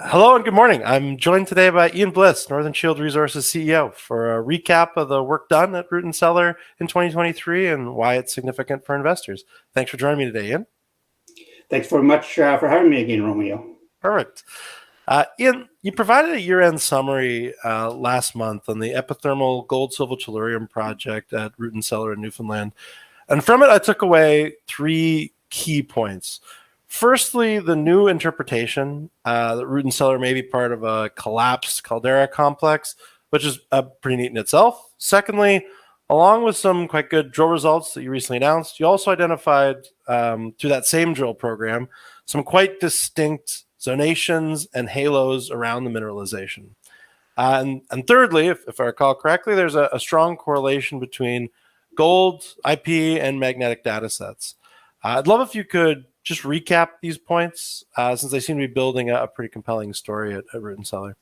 Hello and good morning. I'm joined today by Ian Bliss, Northern Shield Resources CEO, for a recap of the work done at Root & Cellar in 2023 and why it's significant for investors. Thanks for joining me today, Ian. Thanks very much for having me again, Romeo. Perfect. Ian, you provided a year-end summary last month on the epithermal gold, silver, tellurium project at Root & Cellar in Newfoundland. And from it, I took away three key points. Firstly, the new interpretation that Root & Cellar may be part of a collapsed caldera complex, which is pretty neat in itself. Secondly, along with some quite good drill results that you recently announced, you also identified through that same drill program some quite distinct zonations and halos around the mineralization. And thirdly, if I recall correctly, there's a strong correlation between gold, IP, and magnetic data sets. I'd love if you could just recap these points, since they seem to be building a pretty compelling story at Root & Cellar.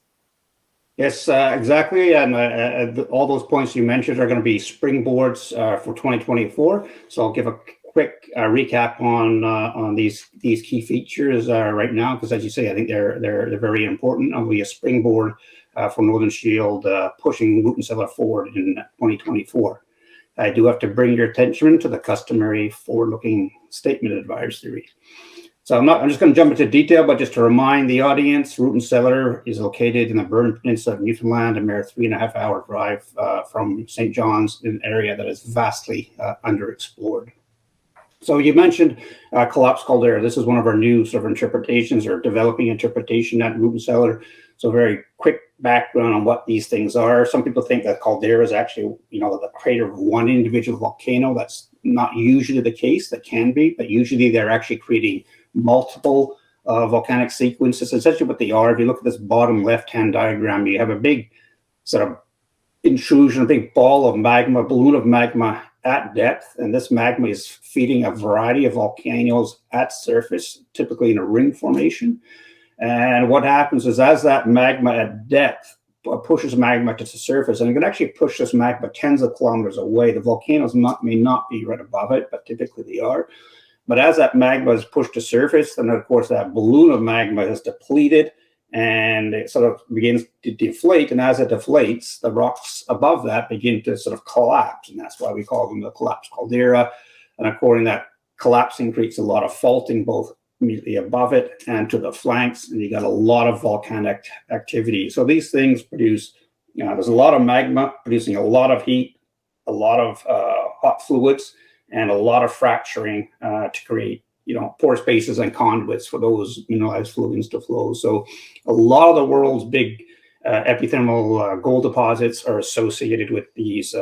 Yes, exactly. And all those points you mentioned are going to be springboards for 2024. So I'll give a quick recap on these key features right now, because as you say, I think they're very important. It'll be a springboard for Northern Shield pushing Root & Cellar forward in 2024. I do have to bring your attention to the customary forward-looking statement advisory. So I'm just going to jump into detail, but just to remind the audience, Root & Cellar is located in the Burn Peninsula of Newfoundland, a mere 3.5-hour drive from St. John's, an area that is vastly underexplored. So you mentioned collapsed caldera. This is one of our new sort of interpretations or developing interpretation at Root & Cellar. So very quick background on what these things are. Some people think that caldera is actually, the crater of one individual volcano. That's not usually the case. That can be, but usually they're actually creating multiple volcanic sequences. Essentially what they are, if you look at this bottom left-hand diagram, you have a big sort of intrusion, a big ball of magma, balloon of magma at depth, and this magma is feeding a variety of volcanoes at surface, typically in a ring formation. And what happens is as that magma at depth pushes magma to the surface, and it can actually push this magma tens of kilometers away. The volcanoes may not be right above it, but typically they are. But as that magma is pushed to surface, then of course that balloon of magma is depleted and it sort of begins to deflate. And as it deflates, the rocks above that begin to sort of collapse. And that's why we call them the collapsed caldera. And according to that, collapsing creates a lot of faulting, both immediately above it and to the flanks. And you got a lot of volcanic activity. So these things produce, there's a lot of magma producing a lot of heat, a lot of hot fluids, and a lot of fracturing to create, pore spaces and conduits for those mineralized fluids to flow. So a lot of the world's big epithermal gold deposits are associated with these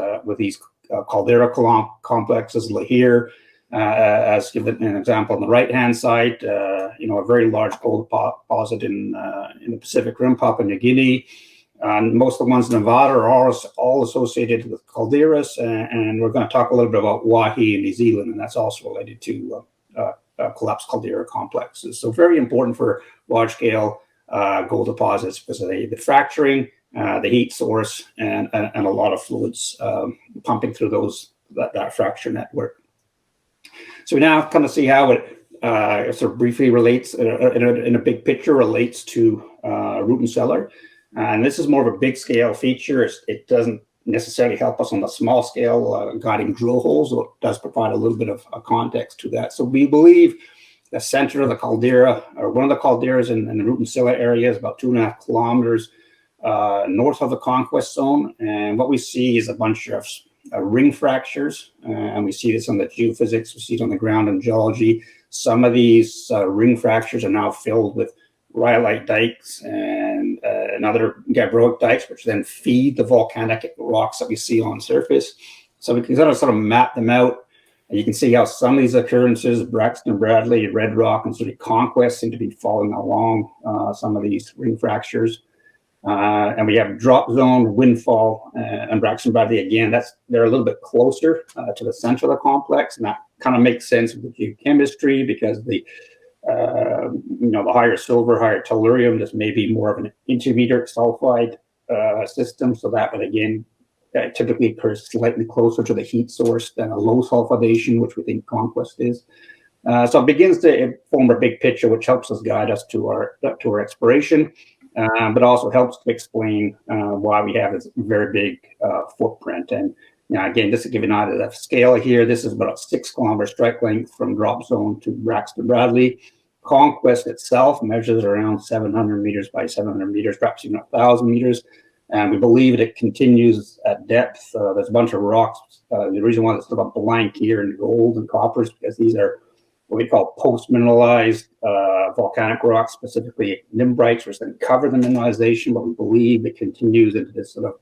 caldera complexes. Here, as given an example on the right-hand side, a very large gold deposit in the Pacific Rim, Papua New Guinea. And most of the ones in Nevada are all associated with calderas, and we're going to talk a little bit about Wahi in New Zealand, and that's also related to collapsed caldera complexes. So very important for large-scale gold deposits because of the fracturing, the heat source, and a lot of fluids pumping through that fracture network. So we now kind of see how it sort of briefly relates in a big picture relates to Root & Cellar. And this is more of a big scale feature. It doesn't necessarily help us on the small scale guiding drill holes, so it does provide a little bit of a context to that. So we believe the center of the caldera, or one of the calderas in the Root & Cellar area, is about 2.5 kilometers north of the conquest zone. And what we see is a bunch of ring fractures, and we see this on the geophysics, we see it on the ground in geology. Some of these ring fractures are now filled with rhyolite dikes and other gabbroic dikes, which then feed the volcanic rocks that we see on surface. So we can sort of map them out, and you can see how some of these occurrences, Braxton, Bradley, Red Rock, and sort of Conquest, seem to be following along some of these ring fractures. And we have drop zone, windfall, and Braxton, Bradley again. They're a little bit closer to the center of the complex, and that kind of makes sense with the chemistry because the higher silver, higher tellurium, this may be more of an intermediate sulfide system. So that would, again, typically occurs slightly closer to the heat source than a low sulfidation, which we think Conquest is. So it begins to form a big picture, which helps us guide us to our exploration. but also helps to explain why we have this very big footprint. And again, just to give you an idea of the scale here, this is about a 6 kilometer strike length from drop zone to Braxton Bradley. Conquest itself measures around 700 meters by 700 meters, perhaps even 1,000 meters. And we believe it continues at depth. There's a bunch of rocks. The reason why it's sort of blank here in gold and copper is because these are what we call post-mineralized volcanic rocks, specifically nimbrites, which then cover the mineralization, but we believe it continues into this sort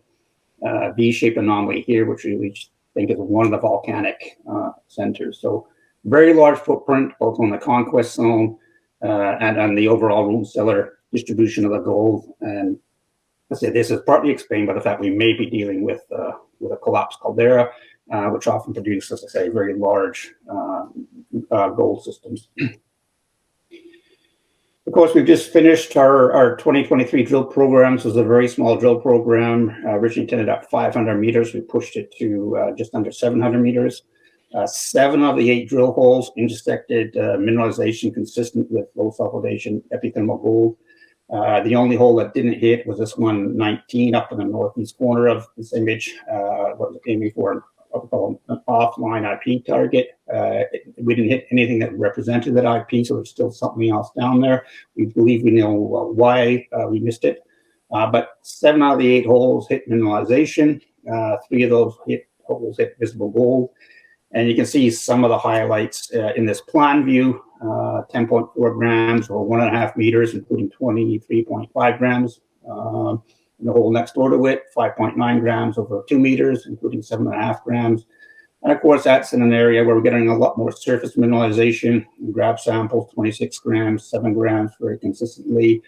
of V-shaped anomaly here, which we think is one of the volcanic centers. So very large footprint, both on the conquest zone and on the overall root cellar distribution of the gold. And I say this is partly explained by the fact we may be dealing with a collapsed caldera, which often produces, as I say, very large gold systems. Of course, we've just finished our 2023 drill program. This was a very small drill program, originally intended at 500 meters. We pushed it to just under 700 meters. 7 of the 8 drill holes intersected mineralization consistent with low sulfidation epithermal gold. The only hole that didn't hit was this one, 19, up in the northeast corner of this image. What was aiming for an offline IP target. We didn't hit anything that represented that IP, so there's still something else down there. We believe we know why we missed it. But 7 out of the 8 holes hit mineralization. 3 of those holes hit visible gold. And you can see some of the highlights in this plan view, 10.4 grams or 1.5 meters, including 23.5 grams. In the hole next door to it, 5.9 grams over 2 meters, including 7.5 grams. And of course, that's in an area where we're getting a lot more surface mineralization. We grab samples, 26 grams, 7 grams very consistently.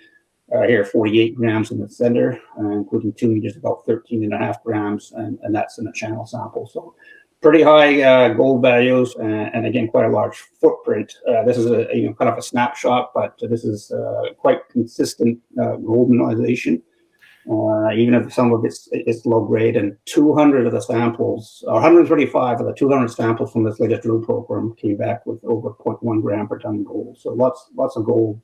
Here, 48 grams in the center, including 2 meters, about 13.5 grams, and that's in a channel sample. So pretty high gold values, and again, quite a large footprint. This is a kind of a snapshot, but this is quite consistent gold mineralization. Even if some of it's low grade, and 200 of the samples, or 135 of the 200 samples from this latest drill program came back with over 0.1 gram per ton gold. So lots of gold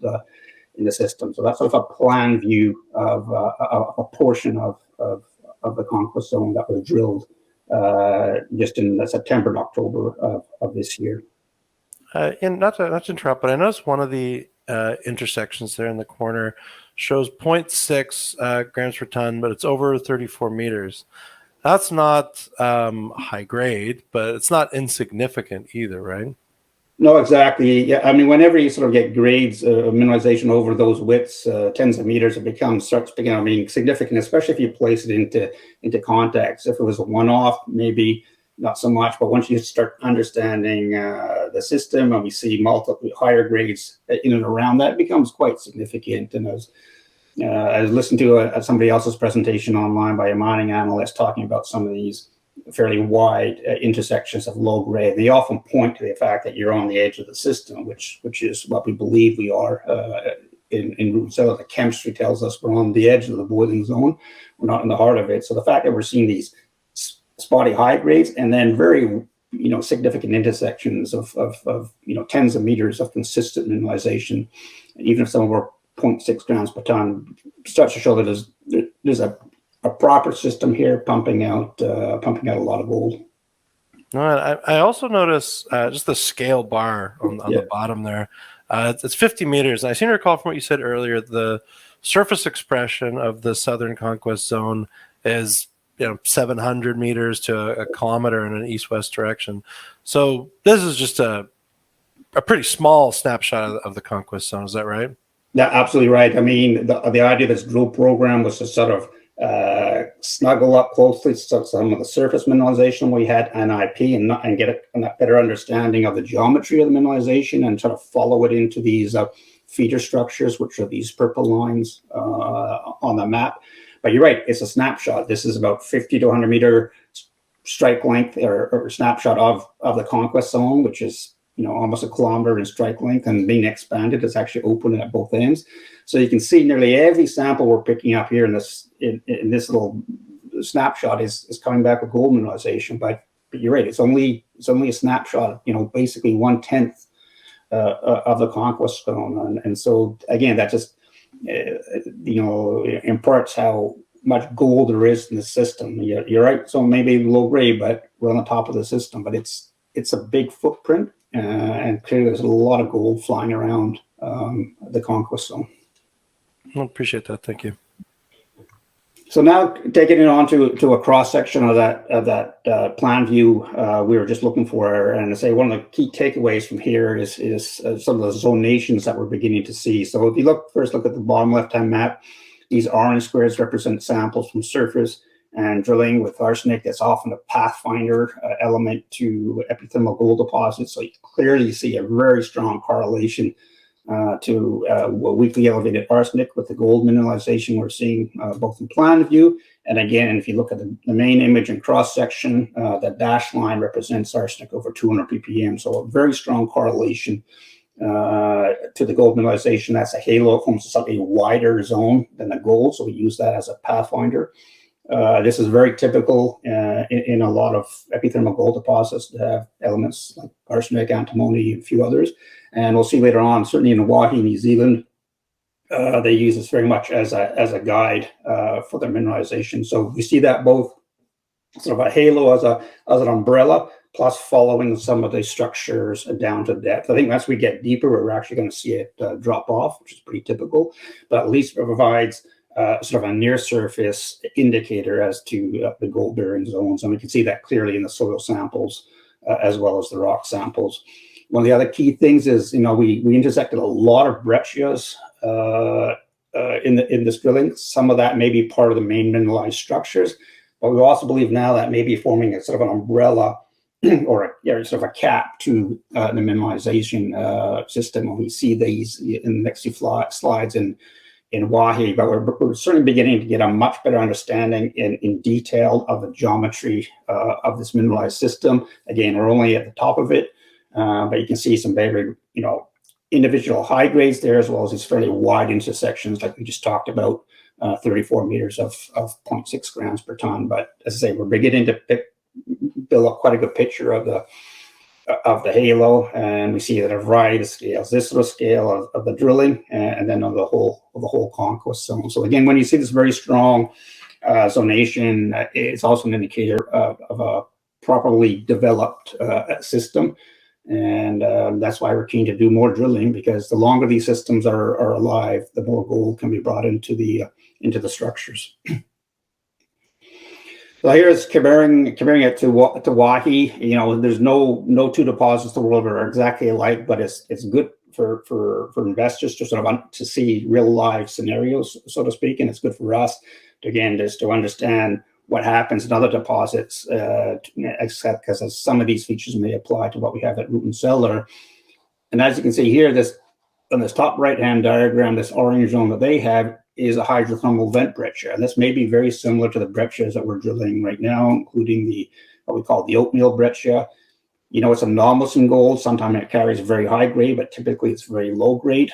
in the system. So that's sort of a plan view of a portion of the conquest zone that was drilled just in September and October of this year. And not to interrupt, but I noticed one of the intersections there in the corner shows 0.6 grams per ton, but it's over 34 meters. That's not high grade, but it's not insignificant either, right? No, exactly. Yeah, I mean, whenever you sort of get grades of mineralization over those widths, tens of meters, it starts becoming significant, especially if you place it into context. If it was a one-off, maybe not so much, but once you start understanding the system and we see multiple higher grades in and around that, it becomes quite significant. And I was listening to somebody else's presentation online by a mining analyst talking about some of these fairly wide intersections of low grade. They often point to the fact that you're on the edge of the system, which is what we believe we are in root cellar. The chemistry tells us we're on the edge of the boiling zone. We're not in the heart of it. So the fact that we're seeing these spotty high grades and then very significant intersections of tens of meters of consistent mineralization, even if some of our 0.6 grams per ton, starts to show that there's a proper system here pumping out a lot of gold. No, I also notice just the scale bar on the bottom there. It's 50 meters. I seem to recall from what you said earlier, the surface expression of the Southern Conquest Zone is 700 meters to a kilometer in an east-west direction. So this is just a pretty small snapshot of the Conquest Zone. Is that right? Yeah, absolutely right. I mean, the idea of this drill program was to sort of snuggle up closely to some of the surface mineralization we had and IP and get a better understanding of the geometry of the mineralization and sort of follow it into these feeder structures, which are these purple lines on the map. But you're right, it's a snapshot. This is about 50 to 100 meter strike length or snapshot of the Conquest Zone, which is almost a kilometer in strike length and being expanded. It's actually open at both ends. So you can see nearly every sample we're picking up here in this little snapshot is coming back with gold mineralization. But you're right, it's only a snapshot, basically 1/10 of the Conquest Zone. And so again, that just imparts how much gold there is in the system. You're right. So maybe low grade, but we're on the top of the system. But it's a big footprint, and clearly there's a lot of gold flying around the conquest zone. I appreciate that. Thank you. So now taking it on to a cross section of that plan view we were just looking for, and to say one of the key takeaways from here is some of the zonations that we're beginning to see. So if you first look at the bottom left-hand map, these orange squares represent samples from surface and drilling with arsenic. That's often a pathfinder element to epithermal gold deposits. So you clearly see a very strong correlation to weakly elevated arsenic with the gold mineralization we're seeing both in plan view. And again, if you look at the main image and cross section, the dashed line represents arsenic over 200 ppm. So a very strong correlation to the gold mineralization. That's a halo. It forms a slightly wider zone than the gold, so we use that as a pathfinder. This is very typical in a lot of epithermal gold deposits that have elements like arsenic, antimony, and a few others. And we'll see later on, certainly in Hawaii, New Zealand, they use this very much as a guide for their mineralization. So we see that both sort of a halo as an umbrella, plus following some of the structures down to depth. I think as we get deeper, we're actually going to see it drop off, which is pretty typical, but at least it provides sort of a near surface indicator as to the gold bearing zones. And we can see that clearly in the soil samples as well as the rock samples. One of the other key things is, we intersected a lot of breccias in this drilling. Some of that may be part of the main mineralized structures, but we also believe now that may be forming a sort of an umbrella or sort of a cap to the mineralization system. And we see these in the next few slides in Wahi, but we're certainly beginning to get a much better understanding in detail of the geometry of this mineralized system. Again, we're only at the top of it, but you can see some very, individual high grades there, as well as these fairly wide intersections, like we just talked about, 34 meters of 0.6 grams per ton. But as I say, we're beginning to build up quite a good picture of the halo, and we see that a variety of scales. This sort of scale of the drilling, and then of the whole conquest zone. So again, when you see this very strong zonation, it's also an indicator of a properly developed system, and that's why we're keen to do more drilling, because the longer these systems are alive, the more gold can be brought into the structures. So here's comparing it to Wahi. There's no two deposits in the world are exactly alike, but it's good for investors to sort of to see real live scenarios, so to speak, and it's good for us just to understand what happens in other deposits, except because some of these features may apply to what we have at Root and Cellar. And as you can see here, on this top right-hand diagram, this orange zone that they have is a hydrothermal vent breccia. And this may be very similar to the breccias that we're drilling right now, including what we call the oatmeal breccia. It's anomalous in gold. Sometimes it carries a very high grade, but typically it's very low grade,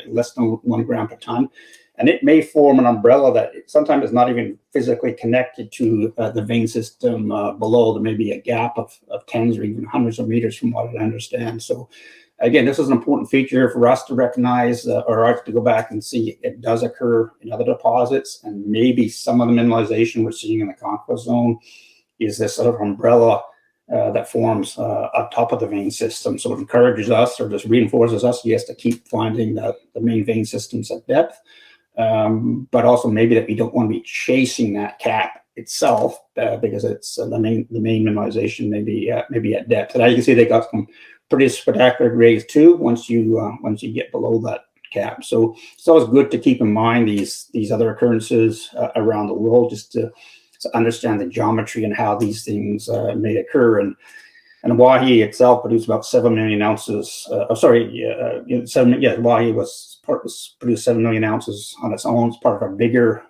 less than 1 gram per ton. And it may form an umbrella that sometimes is not even physically connected to the vein system below. There may be a gap of tens or even hundreds of meters from what I understand. So again, this is an important feature for us to recognize or to go back and see. It does occur in other deposits, and maybe some of the mineralization we're seeing in the conquest zone is this sort of umbrella that forms on top of the vein system. So it encourages us, or just reinforces us, yes, to keep finding the main vein systems at depth. But also maybe that we don't want to be chasing that cap itself because it's the main mineralization maybe at depth. And as you can see, they got some pretty spectacular grades too once you get below that cap. So it's always good to keep in mind these other occurrences around the world, just to understand the geometry and how these things may occur. And Wahi itself produced about 7 million ounces. Wahi produced 7 million ounces on its own. It's part of a bigger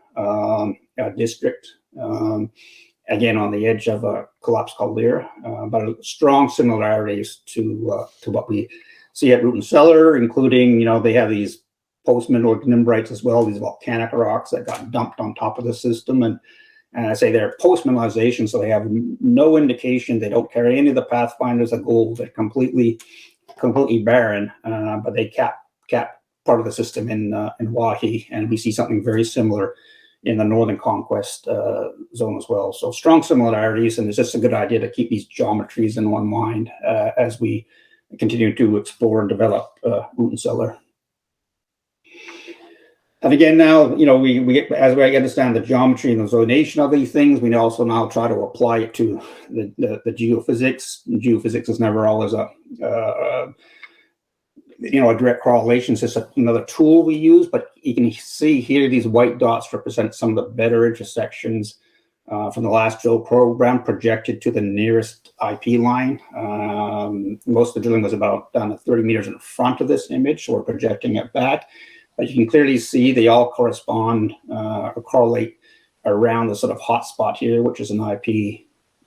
district. Again, on the edge of a collapsed caldera, but strong similarities to what we see at Root and Cellar, including, they have these post-mineral nimbrites as well, these volcanic rocks that got dumped on top of the system. And I say they're post-mineralization, so they have no indication. They don't carry any of the pathfinders of gold. They're completely barren, but they cap part of the system in Wahi, and we see something very similar in the Northern Conquest zone as well. So strong similarities, and it's just a good idea to keep these geometries in one mind as we continue to explore and develop root and cellar. And again, now, you know, we as we understand the geometry and the zonation of these things, we also now try to apply it to the geophysics. Geophysics is never always a you know, a direct correlation. It's just another tool we use, but you can see here these white dots represent some of the better intersections from the last drill program projected to the nearest IP line. Most of the drilling was about down to 30 meters in front of this image, so we're projecting it back. But you can clearly see they all correspond or correlate around the sort of hot spot here, which is an IP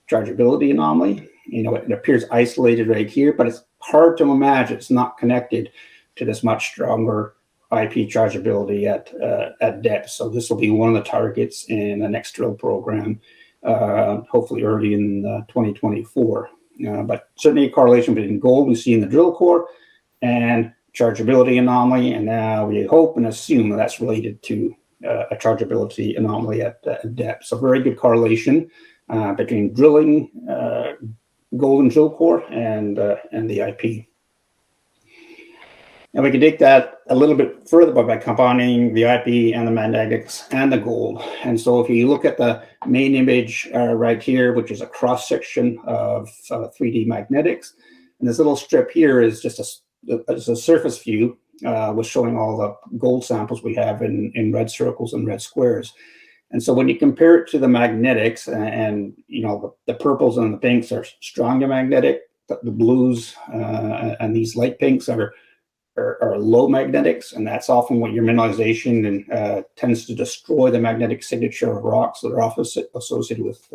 chargeability anomaly. You know, it appears isolated right here, but it's hard to imagine it's not connected to this much stronger IP chargeability at depth. So this will be one of the targets in the next drill program, hopefully early in 2024. But certainly a correlation between gold we see in the drill core and chargeability anomaly, and now we hope and assume that's related to a chargeability anomaly at depth. So very good correlation between drilling gold and drill core and the IP. And we can take that a little bit further by combining the IP and the magnetics and the gold. And so if you look at the main image right here, which is a cross section of 3D magnetics, and this little strip here is just a surface view was showing all the gold samples we have in red circles and red squares. And so when you compare it to the magnetics, and you know, the purples and the pinks are strongly magnetic, the blues and these light pinks are low magnetics, and that's often what your mineralization tends to destroy the magnetic signature of rocks that are often associated with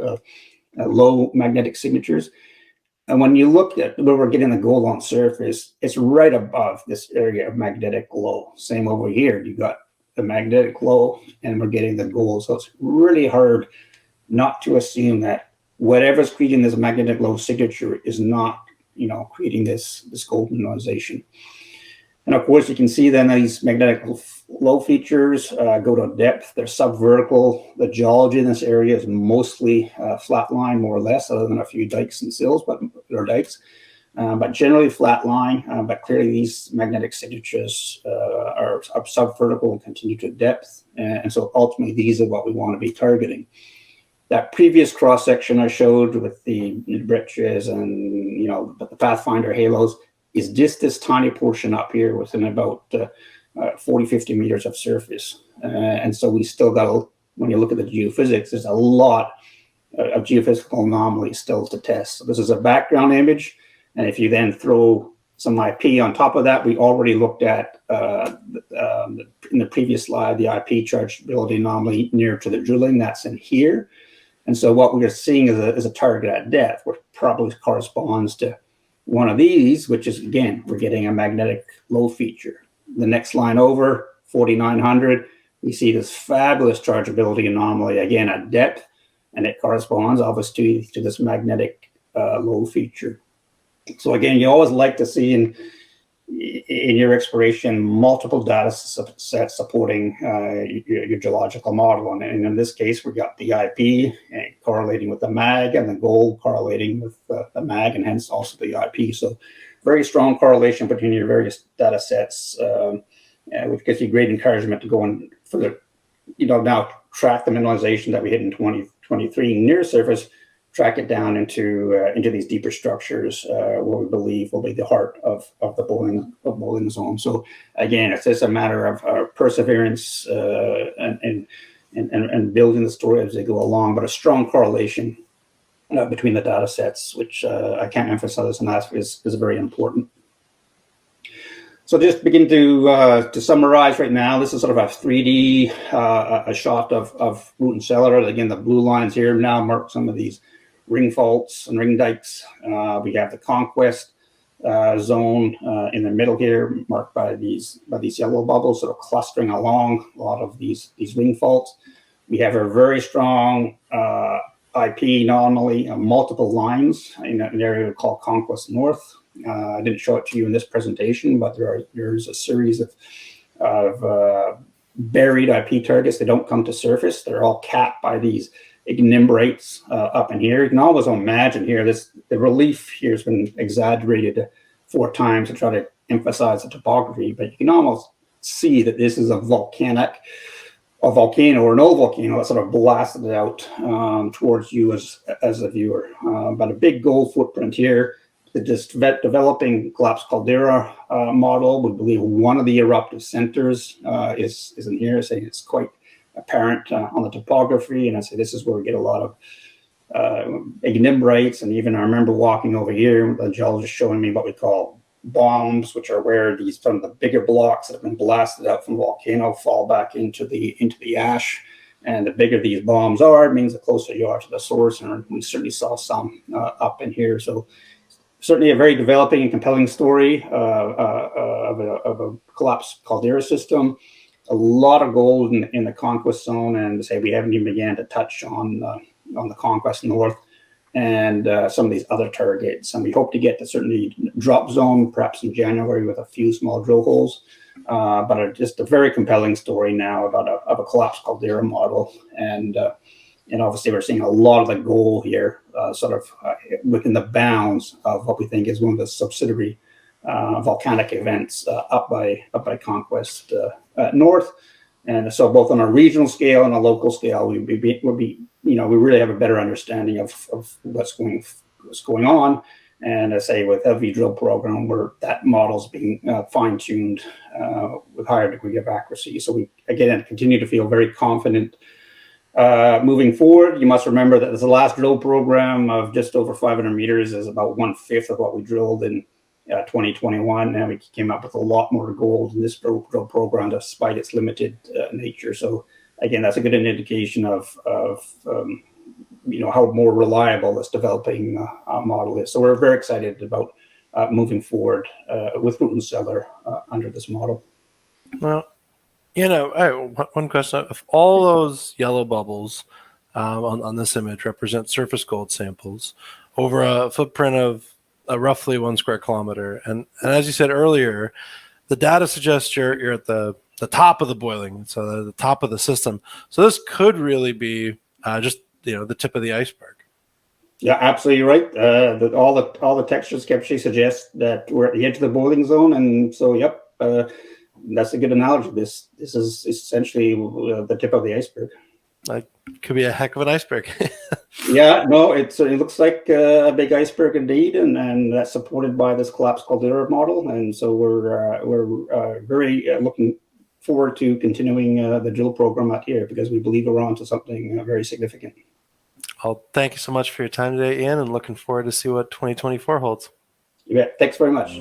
low magnetic signatures. And when you look at where we're getting the gold on surface, it's right above this area of magnetic low. Same over here, you got the magnetic low, and we're getting the gold. So it's really hard not to assume that whatever's creating this magnetic low signature is not, you know, creating this gold mineralization. And of course, you can see then these magnetic low features go to depth. They're subvertical. The geology in this area is mostly flat line, more or less, other than a few dikes and sills, but generally flat line. But clearly, these magnetic signatures are subvertical and continue to depth. And so ultimately, these are what we want to be targeting. That previous cross section I showed with the breccias and, you know, the Pathfinder halos is just this tiny portion up here within about 40, 50 meters of surface. And so we still got, when you look at the geophysics, there's a lot of geophysical anomalies still to test. So this is a background image. And if you then throw some IP on top of that, we already looked at in the previous slide, the IP chargeability anomaly near to the drilling, that's in here. And so what we're seeing is a target at depth, which probably corresponds to one of these, which is, again, we're getting a magnetic low feature. The next line over, 4900, we see this fabulous chargeability anomaly, again, at depth, and it corresponds, obviously, to this magnetic low feature. So again, you always like to see in your exploration multiple data sets supporting your geological model. And in this case, we got the IP correlating with the mag, and the gold correlating with the mag, and hence also the IP. So very strong correlation between your various data sets, which gives you great encouragement to go and further, you know, now track the mineralization that we hit in 2023 near surface, track it down into these deeper structures where we believe will be the heart of the bowling zone. So again, it's just a matter of perseverance and building the story as they go along, but a strong correlation between the data sets, which I can't emphasize enough is very important. So just begin to summarize right now. This is sort of a 3D a shot of root and cellar. Again, the blue lines here now mark some of these ring faults and ring dikes. We have the conquest zone in the middle here, marked by these yellow bubbles that are clustering along a lot of these ring faults. We have a very strong IP anomaly, multiple lines in an area we call Conquest North. I didn't show it to you in this presentation, but there's a series of buried IP targets. They don't come to surface. They're all capped by these ignimbrites up in here. You can almost imagine here, the relief here has been exaggerated 4 times to try to emphasize the topography, but you can almost see that this is a volcano or an old volcano that sort of blasted out towards you as a viewer. But a big gold footprint here. The just developing collapsed caldera model. We believe one of the eruptive centers is in here. So it's quite apparent on the topography, and I say this is where we get a lot of ignimbrites. And even I remember walking over here, the geologist showing me what we call bombs, which are where these some of the bigger blocks that have been blasted out from the volcano fall back into the ash. And the bigger these bombs are, it means the closer you are to the source. And we certainly saw some up in here. So certainly a very developing and compelling story of a collapsed caldera system. A lot of gold in the Conquest Zone, and to say we haven't even began to touch on the Conquest North and some of these other targets. And we hope to get to certainly drop zone, perhaps in January, with a few small drill holes. But just a very compelling story now about a collapsed caldera model. And obviously we're seeing a lot of the gold here within the bounds of what we think is one of the subsidiary volcanic events up by Conquest North. And so both on a regional scale and a local scale, we really have a better understanding of what's going on. And I say with every drill program, where that model's being fine-tuned with higher degree of accuracy. So we, again, continue to feel very confident moving forward. You must remember that the last drill program of just over 500 meters is about 1/5 of what we drilled in 2021, and we came up with a lot more gold in this drill program despite its limited nature. So again, that's a good indication of how more reliable this developing model is. So we're very excited about moving forward with Root and Cellar under this model. Well, one question: if all those yellow bubbles on this image represent surface gold samples over a footprint of roughly 1 square kilometer, and as you said earlier, the data suggests you're at the top of the boiling, so the top of the system. So this could really be just the tip of the iceberg. Yeah, absolutely right. All the texture sketchy suggests that we're at the edge of the boiling zone, and so yep, that's a good analogy. This is essentially the tip of the iceberg. Like, could be a heck of an iceberg. Yeah, no, it looks like a big iceberg indeed, and that's supported by this collapsed caldera model. And so we're very looking forward to continuing the drill program out here, because we believe we're on to something very significant. Well, thank you so much for your time today, Ian, and looking forward to see what 2024 holds. Yeah, thanks very much.